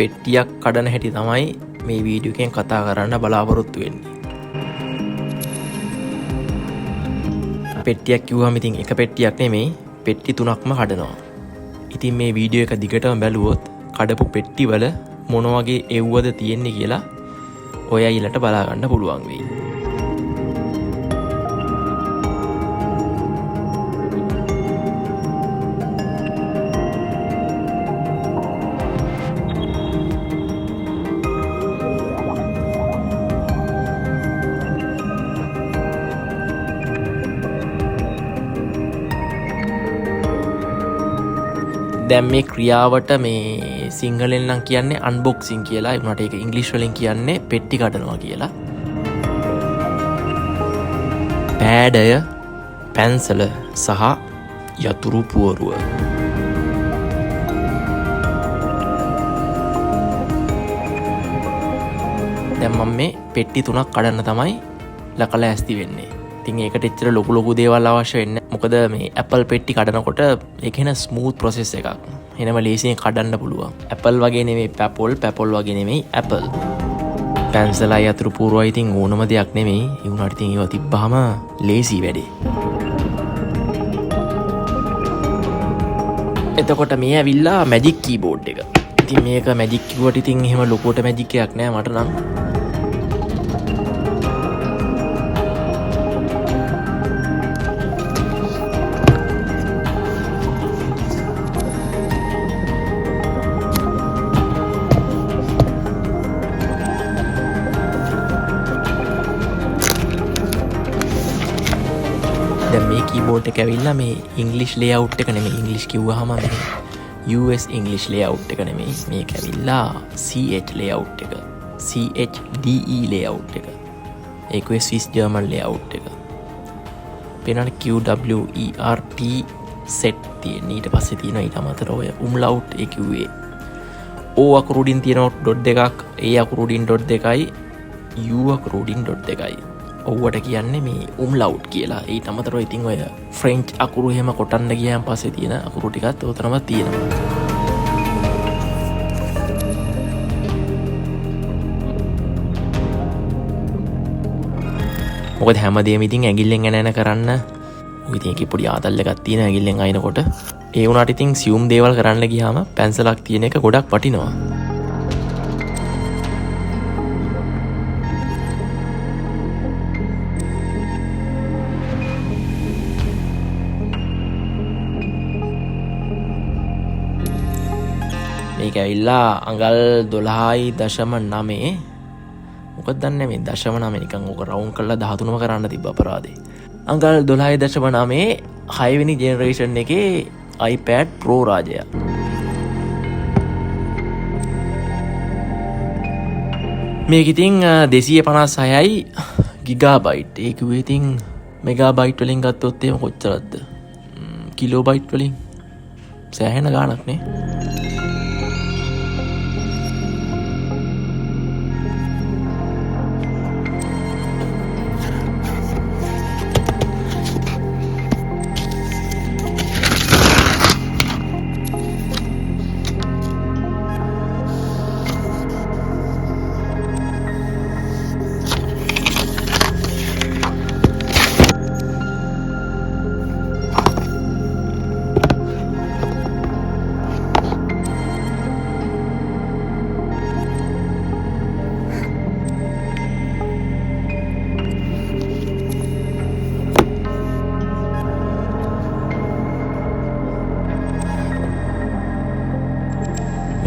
පෙට්ටියක් කඩන හැටි තමයි මේ වීඩියෝ එකෙන් කතා කරන්න බලාපොරොත්තු වෙන්නේ. පෙට්ටියක් කිව්වම ඉතින් එක පෙට්ටියක් නෙමෙයි පෙට්ටි 3ක්ම කඩනවා. ඉතින් මේ වීඩියෝ එක දිගටම බැලුවොත් කඩපු පෙට්ටි වල මොන වගේ එව්වද තියෙන්නේ කියලා ඔය ඊළට බලා ගන්න පුළුවන් වෙයි. දැන් මේ ක්‍රියාවට මේ සිංහලෙන් නම් කියන්නේ අන්බොක්සින් කියලා. ඒ වුණාට ඒක ඉංග්‍රීසි වලින් කියන්නේ පෙට්ටි කඩනවා කියලා. පෑඩය, පැන්සල සහ යතුරු පුවරුව. දැන් මම මේ පෙට්ටි 3ක් කඩන්න තමයි ලකලා ඇස්ති වෙන්නේ. ඉතින් ඒකට එච්චර ලොකු දේවල් අවශ්‍ය වෙන්නේ නැහැ. මොකද මේ Apple පෙට්ටි කඩනකොට ඒක එන ස්මූත් ප්‍රොසෙස් එකක්. එනම ලේසියෙන් කඩන්න පුළුවන්. Apple වගේ නෙමෙයි Papol වගේ නෙමෙයි Apple. පැන්සලයි යතුරු පුවරුවයි ඉතින් ඕනම දෙයක් නෙමෙයි. ඒ වුණාට ඉතින් ඒවා තිබ්බහම ලේසි වැඩේ. එතකොට මේ ඇවිල්ලා මැජික් කීබෝඩ් එක. ඉතින් මේක මැජික් කිව්වට ඉතින් එහෙම ලොකුවට මැජික් එකක් නෑ මට නම්. දැන් මේ කීබෝඩ් එක ඇවිල්ලා මේ ඉංග්ලිෂ් ලේඅවුට් එක නෙමෙයි. ඉංග්ලිෂ් කිව්වහම මේ US ඉංග්ලිෂ් ලේඅවුට් එක නෙමෙයි. මේක ඇවිල්ලා CH ලේඅවුට් එක. CHDE ලේඅවුට් එක. ඒකේ ස්විස් ජර්මන් ලේඅවුට් එක. පේනවනේ QWERT set තියෙන. ඊට පස්සේ තියෙනවා ඊට අමතරව ඔය umlaut ඒ කිව්වේ. O අකුරු උඩින් තියෙනවා ඩොට් එකක්. A අකුරු උඩින් ඩොට් දෙකයි. U අකුරු උඩින් ඩොට් දෙකයි. ඔව්වට කියන්නේ මේ umlaut කියලා. ඊට අමතරව ඉතින් ඔය ෆ්‍රෙන්ච් අකුරු එහෙම කොටන්න ගියාන් පස්සේ තියෙන අකුරු ටිකත් උතරම තියෙනවා. මොකද හැමදේම ඉතින් ඇඟිල්ලෙන් එන කරන්න ඔය ඉතින් ඒකේ පොඩි ආතල් එකක් තියෙන ඇඟිල්ලෙන් අයිනකොට ඒ වුණාට ඉතින් සියුම් දේවල් කරන්න ගියාම පැන්සලක් තියෙන එක ගොඩක් වටිනවා. මේක ඇවිල්ලා අඟල් 12.9. මොකද දන්නේ මේ 0.9 නිකන් ඕක රවුන්ඩ් කරලා 13ම කරන්න තිබ්බ අපරාදේ. අඟල් 12.9 6 වෙනි ජෙනරේෂන් එකේ iPad Pro රාජය. මේක ඉතින් 256යි ගිගාබයිට්. ඒක කිව්වේ ඉතින් මෙගාබයිට් වලින් ගත්තොත් එහෙම කොච්චරද? කිලෝබයිට් වලින් සෑහෙන ගාණක් නේ.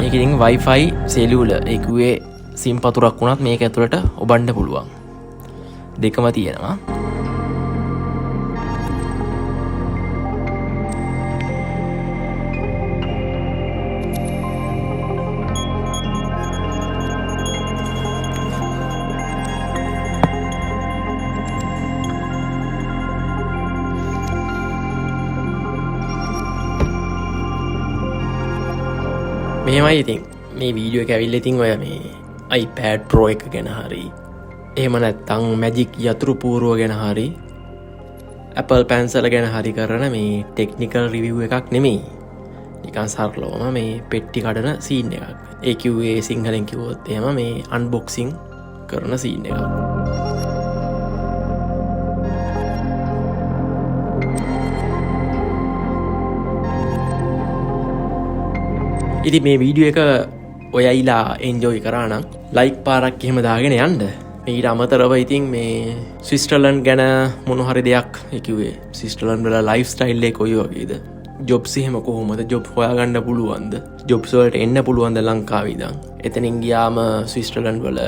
මේක ඉතින් Wi-Fi cellular ඒකුවේ සිම් පතුරක් වුණත් මේක ඇතුළට ඔබන්න පුළුවන්. දෙකම තියෙනවා. මෙහෙමයි ඉතින් මේ වීඩියෝ එක ඇවිල්ලා ඉතින් ඔය මේ iPad Pro එක ගැන හරි එහෙම නැත්නම් Magic යතුරු පුවරුව ගැන හරි Apple Pencil ගැන හරි කරන මේ ටෙක්නිකල් රිවිව් එකක් නෙමෙයි. නිකන් සරලවම මේ පෙට්ටි කඩන සීන් එකක්. ඒ කිව්වේ සිංහලෙන් කිව්වොත් එහෙම මේ අන්බොක්සිං කරන සීන් එකක්. ඉතින් මේ වීඩියෝ එක ඔයයිලා එන්ජොයි කරා නම් ලයික් පාරක් එහෙම දාගෙන යන්න. ඊට අමතරව ඉතින් මේ ස්විට්සර්ලන්ඩ් ගැන මොන හරි දෙයක් කිව්වේ ස්විට්සර්ලන්ඩ් වල ලයිෆ් ස්ටයිල් එක කොයි වගේද? ජොබ්ස් එහෙම කොහොමද ජොබ් හොයාගන්න පුළුවන්ද? ජොබ්ස් වලට එන්න පුළුවන්ද ලංකාවේ ඉඳන්? එතනින් ගියාම ස්විට්සර්ලන්ඩ් වල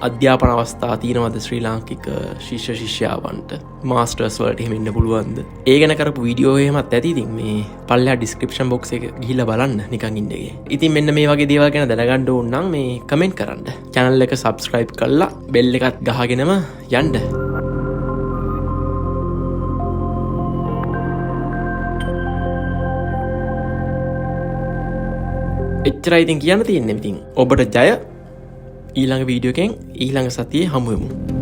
අධ්‍යාපන අවස්ථා තියෙනවද ශ්‍රී ලාංකික ශිෂ්‍ය ශිෂ්‍යාවන්ට? මාස්ටර්ස් වලට එහෙම එන්න පුළුවන්ද? ඒ ගැන කරපු වීඩියෝ එහෙමත් ඇති. ඉතින් මේ පල්ලෙහා ඩිස්ක්‍රිප්ෂන් බොක්ස් එක ගිහිල්ලා බලන්න නිකන් ඉන්නගේ. ඉතින් මෙන්න මේ වගේ දේවල් ගැන දැනගන්න ඕන නම් මේ කමෙන්ට් කරන්න. channel එක subscribe කරලා bell එකත් ගහගෙනම යන්න. එච්චරයි ඉතින් කියන්න තියෙන්නේ. ඉතින් ඔබට ජය. ඊළඟ වීඩියෝ එකෙන් ඊළඟ සතියේ හමු වෙමු.